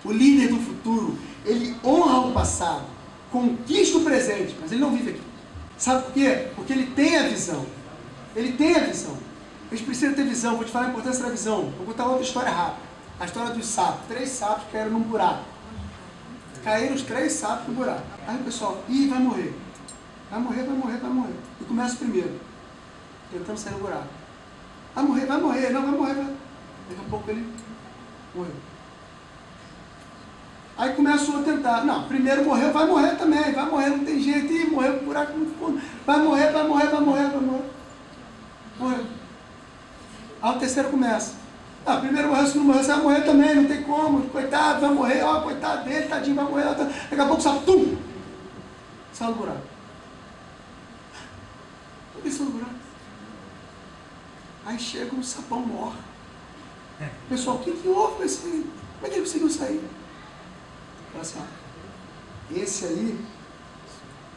O líder do futuro, ele honra o passado, conquista o presente, mas ele não vive aqui. Sabe por quê? Porque ele tem a visão. Ele tem a visão. A gente precisa ter visão. Vou te falar a importância da visão. Vou contar outra história rápida. A história dos sapos. 3 sapos caíram num buraco. Caíram os 3 sapos no buraco. Aí o pessoal, ih, vai morrer. Vai morrer, vai morrer, vai morrer. E começa o primeiro. Tentando sair do buraco. Vai morrer, não, vai morrer. Daqui a pouco ele morreu. Aí começa o outro a tentar. Não, primeiro morreu, vai morrer também. Vai morrer, não tem jeito. Ih, morreu, o buraco muito fundo. Vai morrer. Morreu. Aí o terceiro começa. Ah, primeiro morreu, segundo morreu, você vai morrer também, não tem como. Coitado, vai morrer, ó, coitado dele, tadinho, vai morrer. Daqui a pouco só, tum! Sai do buraco. Por que saiu do buraco? Aí chega um sapão morre. Pessoal, o que houve com esse? Como é que ele conseguiu sair? Fala assim, ó, esse aí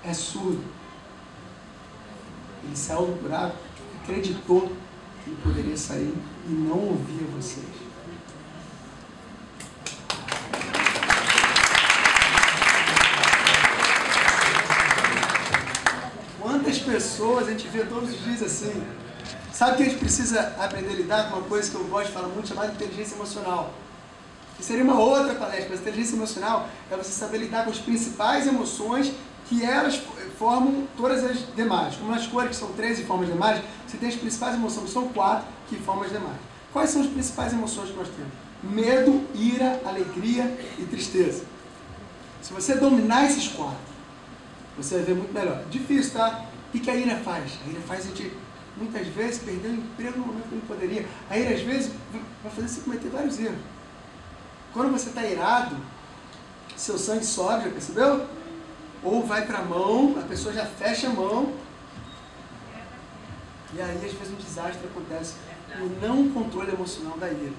é surdo. Ele saiu do buraco, acreditou que ele poderia sair e não ouvia vocês. Quantas pessoas a gente vê todos os dias assim? Sabe que a gente precisa aprender a lidar com uma coisa que eu gosto de falar muito, chamada inteligência emocional. Que seria uma outra palestra, mas inteligência emocional é você saber lidar com as principais emoções que elas formam todas as demais. Como nas cores, que são 13 formas demais, você tem as principais emoções, que são 4, que formam as demais. Quais são as principais emoções que nós temos? Medo, ira, alegria e tristeza. Se você dominar esses 4, você vai ver muito melhor. Difícil, tá? O que a ira faz? A ira faz a gente, muitas vezes, perder o emprego no momento que não poderia. A ira, às vezes, vai fazer você cometer vários erros. Quando você está irado, seu sangue sobe, já percebeu? Ou vai para a mão, a pessoa já fecha a mão. E aí, às vezes, um desastre acontece. O não controle emocional da ira.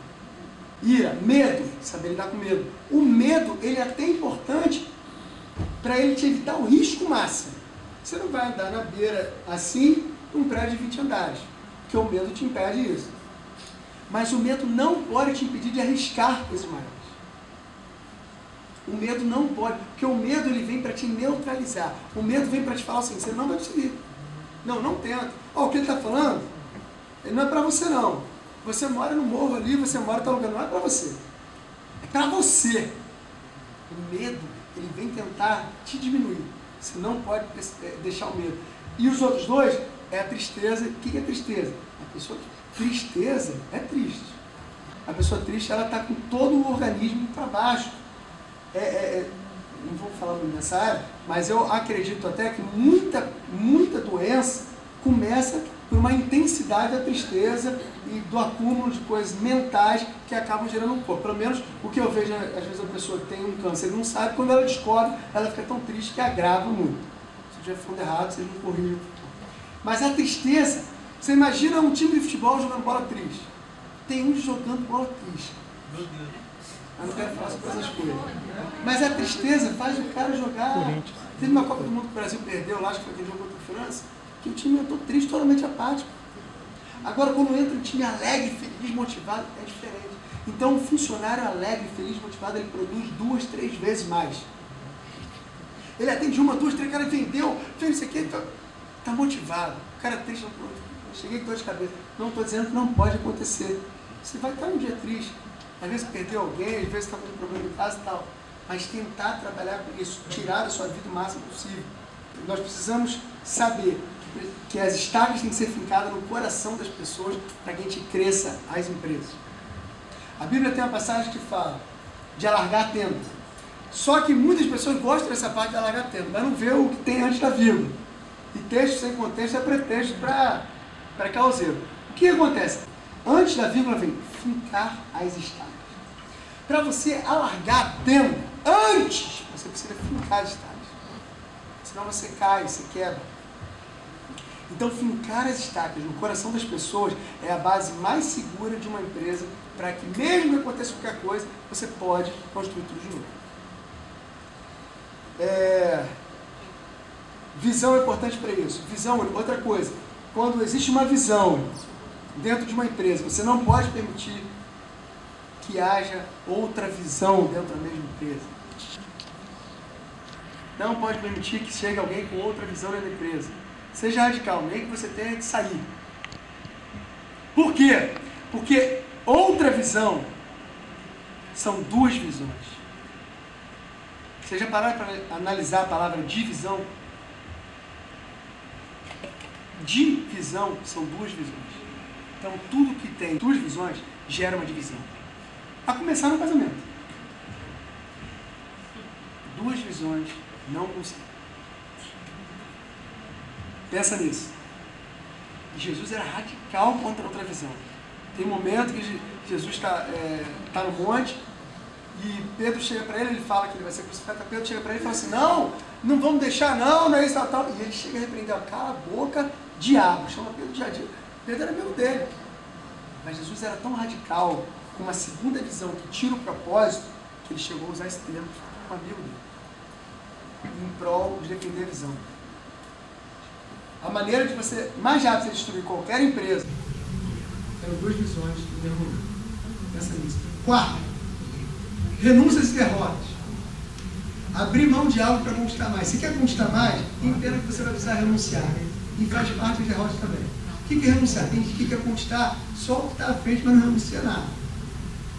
Ira, medo, saber lidar com medo. O medo, ele é até importante para ele te evitar o risco máximo. Você não vai andar na beira assim, num prédio de 20 andares, porque o medo te impede isso. Mas o medo não pode te impedir de arriscar coisas maiores. O medo não pode, porque o medo ele vem para te neutralizar. O medo vem para te falar assim, você não vai conseguir. Não tenta. Ó, o que ele está falando, ele não é para você não. Você mora no morro ali, você mora em tal lugar, não é para você. É para você. O medo, ele vem tentar te diminuir. Você não pode deixar o medo. E os outros dois, é a tristeza. O que é tristeza? A pessoa tristeza é triste. A pessoa triste, ela está com todo o organismo para baixo. Não vou falar muito nessa área, mas eu acredito até que muita doença começa por uma intensidade da tristeza e do acúmulo de coisas mentais que acabam gerando um corpo. Pelo menos o que eu vejo, às vezes a pessoa tem um câncer e não sabe, quando ela descobre, ela fica tão triste que agrava muito. Se eu estiver falando errado, vocês me corrijam. Mas a tristeza, você imagina um time de futebol jogando bola triste. Tem uns jogando bola triste. Meu Deus. Eu não quero falar sobre essas coisas. Mas a tristeza faz o cara jogar. Teve uma Copa do Mundo que o Brasil perdeu lá, acho que foi aquele jogo contra a França, que o time entrou triste, totalmente apático. Agora, quando entra um time alegre, feliz, motivado, é diferente. Então, um funcionário alegre, feliz, motivado, ele produz 2, 3 vezes mais. Ele atende 1, 2, 3, o cara vendeu, fez isso aqui, está motivado. O cara é triste, não, cheguei com dor de cabeça. Não estou dizendo que não pode acontecer. Você vai estar um dia triste. Às vezes perdeu alguém, às vezes está com um problema em casa e tal. Mas tentar trabalhar com isso, tirar da sua vida o máximo possível. Nós precisamos saber que as estacas têm que ser fincadas no coração das pessoas para que a gente cresça as empresas. A Bíblia tem uma passagem que fala de alargar a tenda. Só que muitas pessoas gostam dessa parte de alargar a tenda, mas não vê o que tem antes da vírgula. E texto sem contexto é pretexto para causeiro. O que acontece? Antes da vírgula vem fincar as estacas. Para você alargar a tenda, antes você precisa fincar as estacas. Senão você cai, você quebra. Então, fincar as estacas no coração das pessoas é a base mais segura de uma empresa para que, mesmo que aconteça qualquer coisa, você pode construir tudo de novo. Visão é importante para isso. Visão, outra coisa. Quando existe uma visão dentro de uma empresa, você não pode permitir que haja outra visão dentro da mesma empresa. Não pode permitir que chegue alguém com outra visão dentro da empresa. Seja radical, nem que você tenha que sair. Por quê? Porque outra visão são 2 visões. Você já parou para analisar a palavra divisão? Divisão são 2 visões. Então, tudo que tem 2 visões gera uma divisão. A começar no casamento. 2 visões não conseguem. Pensa nisso. E Jesus era radical contra outra visão. Tem um momento que Jesus está no monte e Pedro chega para ele, ele fala que ele vai ser crucificado. Pedro chega para ele e fala assim, não vamos deixar, não é isso, tal. E ele chega a repreender, cala a boca, diabo. Chama Pedro de diabo. Pedro era amigo dele. Mas Jesus era tão radical, com uma segunda visão que tira o propósito, que ele chegou a usar esse termo com um amigo dele, em prol de defender a visão. A maneira de você, mais rápido você destruir qualquer empresa, eram 2 visões do mesmo momento. Pensa nisso. 4. Renúncias e derrotas. Abrir mão de algo para conquistar mais. Se quer conquistar mais, entenda que você vai precisar renunciar. E faz parte das derrotas também. O que é renunciar? Tem gente que quer conquistar só o que está à frente, mas não renuncia nada.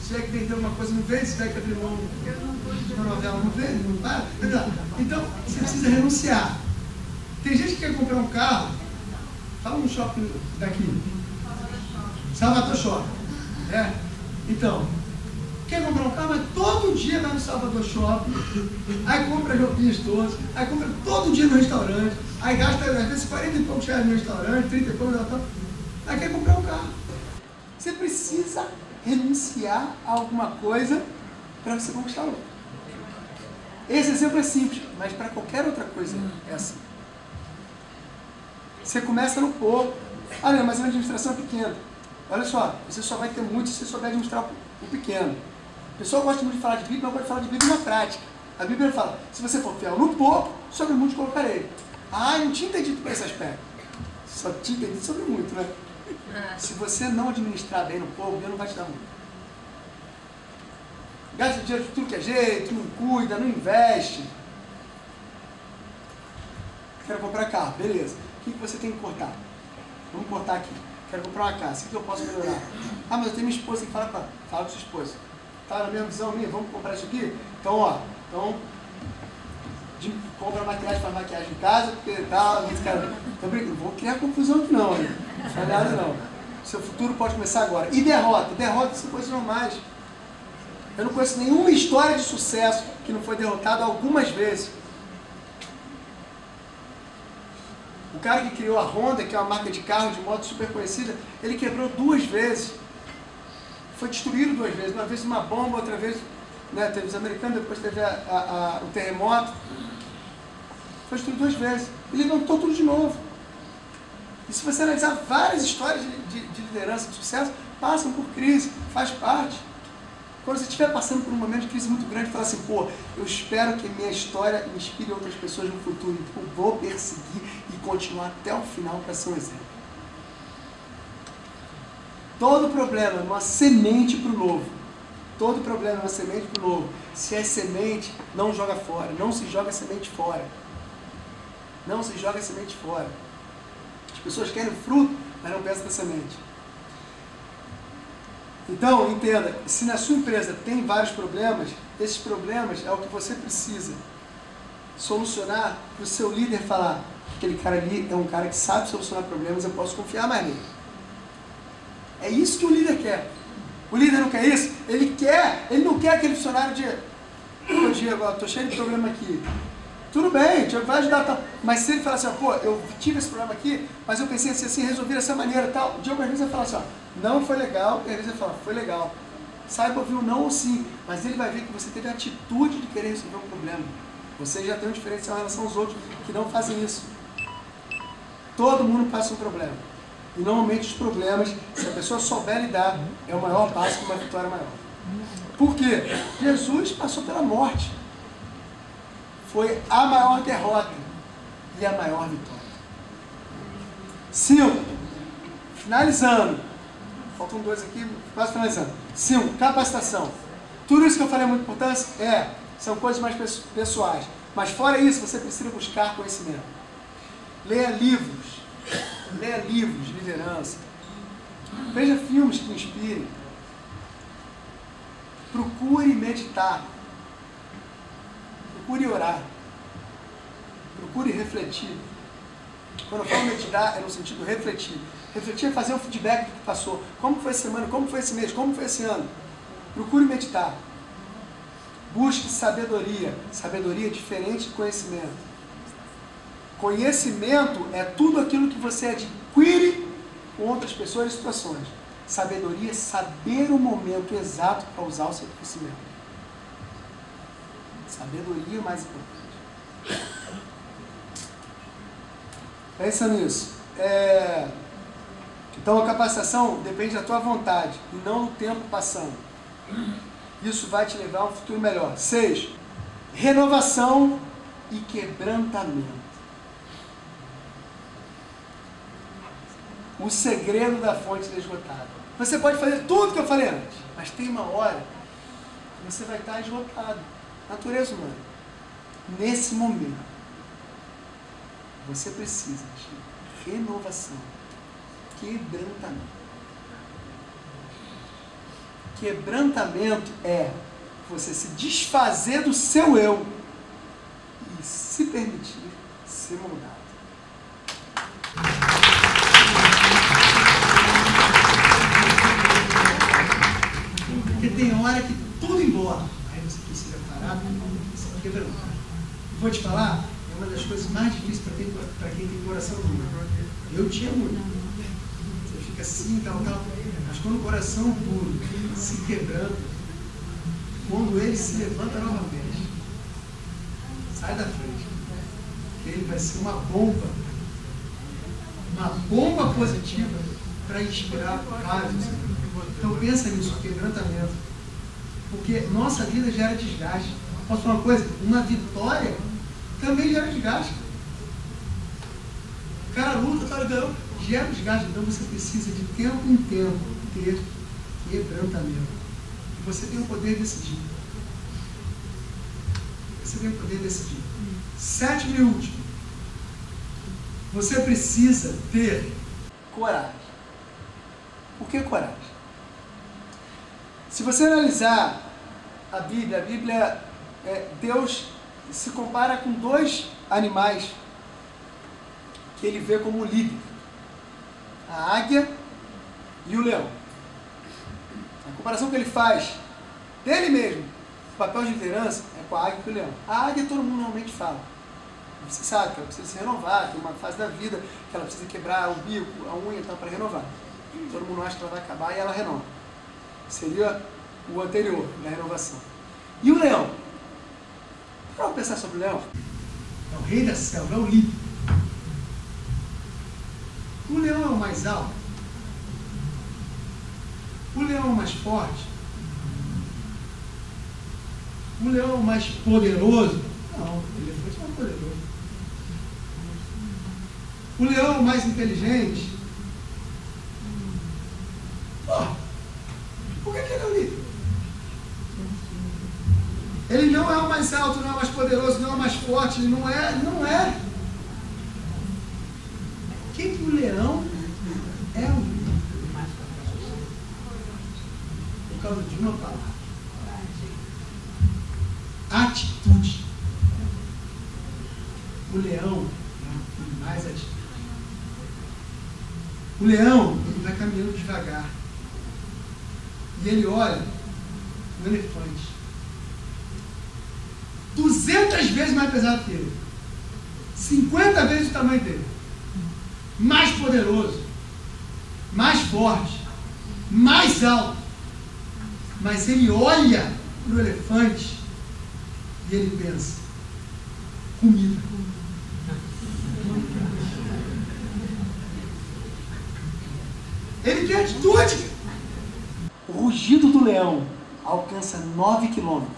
Se é que vender uma coisa, não vende. Se é que abrir mão de uma novela, não vende, não para. Então, você precisa renunciar. Tem gente que quer comprar um carro, fala no shopping daqui, Salvador Shopping. Então, quer comprar um carro, mas todo dia vai no Salvador Shopping, aí compra as roupinhas todas, aí compra todo dia no restaurante, aí gasta às vezes 40 e poucos reais no restaurante, 30 e poucos, aí quer comprar um carro. Você precisa renunciar a alguma coisa para você conquistar outra. Esse exemplo é simples, mas para qualquer outra coisa é assim. Você começa no pouco. Não, mas a administração é pequena. Olha só, você só vai ter muito se você souber administrar o pequeno. O pessoal gosta muito de falar de Bíblia, mas pode falar de Bíblia na prática. A Bíblia fala, se você for fiel no pouco, sobre muito colocarei. Não tinha entendido por esse aspecto. Só tinha entendido sobre muito, né? Se você não administrar bem no pouco, Deus não vai te dar muito. Gasta dinheiro de tudo que é jeito, não cuida, não investe. Quero comprar carro, beleza. O que você tem que cortar? Vamos cortar aqui. Quero comprar uma casa. O que eu posso melhorar? Mas eu tenho minha esposa, tem que falar com ela. Fala com sua esposa. Tá na mesma visão minha? Vamos comprar isso aqui? Então, compra maquiagem para maquiagem em casa, porque tá, cara, tô brincando. Vou criar confusão aqui não, hein? Não faz nada não. Seu futuro pode começar agora. E derrota? Derrota são coisas normais. Eu não conheço nenhuma história de sucesso que não foi derrotado algumas vezes. O cara que criou a Honda, que é uma marca de carro, de moto super conhecida, ele quebrou 2 vezes. Foi destruído 2 vezes. Uma vez uma bomba, outra vez, né, teve os americanos, depois teve o terremoto. Foi destruído 2 vezes. Ele levantou tudo de novo. E se você analisar várias histórias de liderança, de sucesso, passam por crise, faz parte. Quando você estiver passando por um momento de crise muito grande, fala assim, pô, eu espero que minha história inspire outras pessoas no futuro. Então eu vou perseguir e continuar até o final para ser um exemplo. Todo problema é uma semente para o novo. Todo problema é uma semente para o novo. Se é semente, não joga fora. Não se joga semente fora. Não se joga semente fora. As pessoas querem fruto, mas não pensam na semente. Então, entenda, se na sua empresa tem vários problemas, esses problemas é o que você precisa solucionar para o seu líder falar, aquele cara ali é um cara que sabe solucionar problemas, eu posso confiar mais nele. É isso que o líder quer. O líder não quer isso? Ele não quer aquele funcionário de, pô, Diego, estou cheio de problema aqui. Tudo bem, Diego vai ajudar, tal. Mas se ele falar assim, pô, eu tive esse problema aqui, mas eu pensei assim, resolver dessa maneira e tal, o Diego às vezes vai falar assim, não foi legal, e às vezes ele fala, foi legal. Saiba ouvir um não ou sim, mas ele vai ver que você teve a atitude de querer resolver um problema. Você já tem um diferencial em relação aos outros que não fazem isso. Todo mundo passa um problema. E normalmente os problemas, se a pessoa souber lidar, é o maior passo para uma vitória maior. Por quê? Jesus passou pela morte. Foi a maior derrota e a maior vitória. 5. Finalizando. Faltam 2 aqui, quase finalizando. 5. Capacitação. Tudo isso que eu falei é muito importante? São coisas mais pessoais. Mas fora isso, você precisa buscar conhecimento. Leia livros. Leia livros de liderança. Veja filmes que inspirem. Procure meditar. Procure orar. Procure refletir. Quando eu falo meditar, é no sentido refletir. Refletir é fazer um feedback do que passou. Como foi essa semana? Como foi esse mês? Como foi esse ano? Procure meditar. Busque sabedoria. Sabedoria é diferente de conhecimento. Conhecimento é tudo aquilo que você adquire com outras pessoas e situações. Sabedoria é saber o momento exato para usar o seu conhecimento. Sabedoria é o mais importante. Pensa nisso. Então a capacitação depende da tua vontade e não do tempo passando. Isso vai te levar a um futuro melhor. 6. Renovação e quebrantamento. O segredo da fonte inesgotável. Você pode fazer tudo que eu falei antes, mas tem uma hora que você vai estar esgotado. Natureza humana. Nesse momento, você precisa de renovação, quebrantamento. Quebrantamento é você se desfazer do seu eu e se permitir ser moldado. Porque tem hora que tudo embora. Aí você precisa parar e se quebrantar. Vou te falar, é uma das coisas mais difíceis para quem tem coração duro. Eu tinha muito. Você fica assim, tal. Mas quando o coração duro se quebrando, quando ele se levanta novamente, sai da frente. Ele vai ser uma bomba positiva para inspirar vários. Então pensa nisso, quebrantamento. Porque nossa vida gera desgaste. Posso falar uma coisa? Uma vitória também gera desgaste. O cara luta, o cara ganhou, gera desgaste. Então você precisa de tempo em tempo ter quebrantamento. E você tem o poder de decidir. Você tem o poder de decidir. 7 e último. Você precisa ter coragem. Por que coragem? Se você analisar a Bíblia, Deus se compara com 2 animais que ele vê como líder. A águia e o leão. A comparação que ele faz dele mesmo, o papel de liderança, é com a águia e com o leão. A águia todo mundo normalmente fala. Você sabe que ela precisa se renovar, tem uma fase da vida que ela precisa quebrar o bico, a unha e tal, para renovar. Todo mundo acha que ela vai acabar e ela renova. Seria o anterior, da renovação. E o leão? Para pensar sobre o leão? É o rei da selva, é o líder. O leão é o mais alto? O leão é o mais forte? O leão é o mais poderoso? Não, o elefante é mais poderoso. O leão é o mais inteligente? Por que ele é o líder? Ele não é o mais alto, não é o mais poderoso, não é o mais forte, ele não é. O que o leão é o líder? Por causa de uma palavra. Atitude. O leão tem mais atitude. O leão, ele vai caminhando devagar. E ele olha o elefante. 200 vezes mais pesado que ele. 50 vezes o tamanho dele. Mais poderoso. Mais forte. Mais alto. Mas ele olha para o elefante e ele pensa: comida. Ele tem atitude. O rugido do leão alcança 9 quilômetros.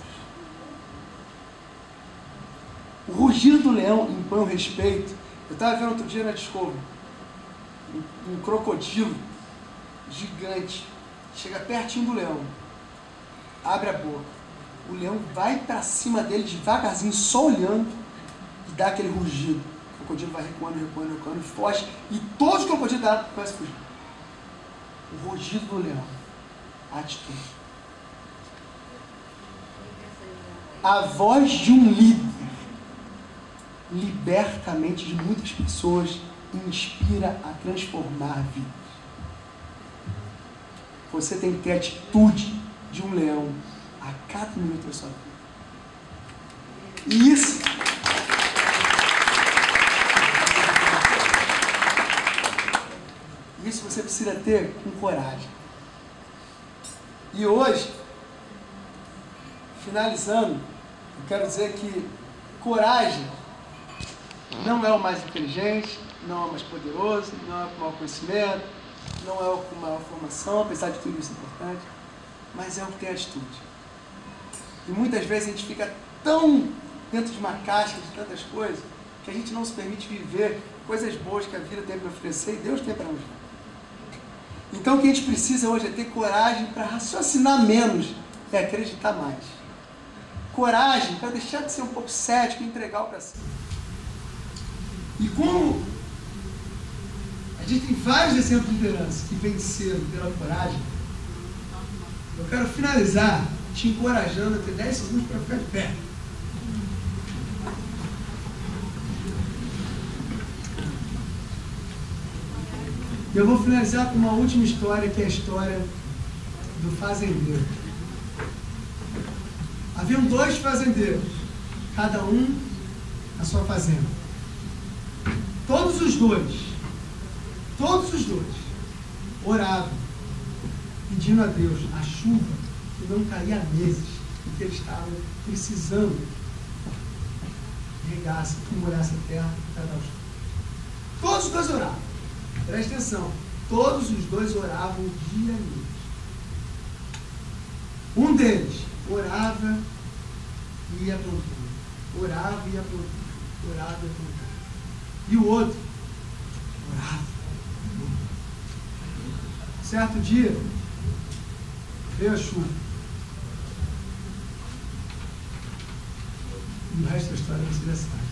O rugido do leão impõe o respeito. Eu estava vendo outro dia na Discovery um crocodilo gigante chega pertinho do leão, abre a boca, o leão vai para cima dele devagarzinho, só olhando, e dá aquele rugido. O crocodilo vai recuando, e foge, e todos os crocodilos da água começam a fugir. O rugido do leão, a atitude. A voz de um líder liberta a mente de muitas pessoas e inspira a transformar vidas. Você tem que ter a atitude de um leão a cada minuto da sua vida. E isso você precisa ter com coragem. E hoje, finalizando, eu quero dizer que coragem não é o mais inteligente, não é o mais poderoso, não é o com maior conhecimento, não é o com maior formação, apesar de tudo isso importante, mas é o que tem atitude. E muitas vezes a gente fica tão dentro de uma caixa de tantas coisas que a gente não se permite viver coisas boas que a vida tem para oferecer e Deus tem para nos dar. Então o que a gente precisa hoje é ter coragem para raciocinar menos e acreditar mais. Coragem para deixar de ser um pouco cético e entregar o para si. E como a gente tem vários exemplos de liderança que venceram pela coragem, eu quero finalizar te encorajando a ter 10 segundos para ficar de pé. E eu vou finalizar com uma última história, que é a história do fazendeiro. Haviam 2 fazendeiros, cada um na sua fazenda. Todos os dois oravam, pedindo a Deus a chuva que não caía há meses, porque eles estavam precisando regasse, que molhasse a terra para dar o chuva. Todos os 2 oravam. Presta atenção, todos os 2 oravam dia e noite. Um deles orava e ia plantando, orava e ia plantando, orava e ia plantando. E o outro orava. Certo dia, veio a chuva. E o resto da história você já sabe.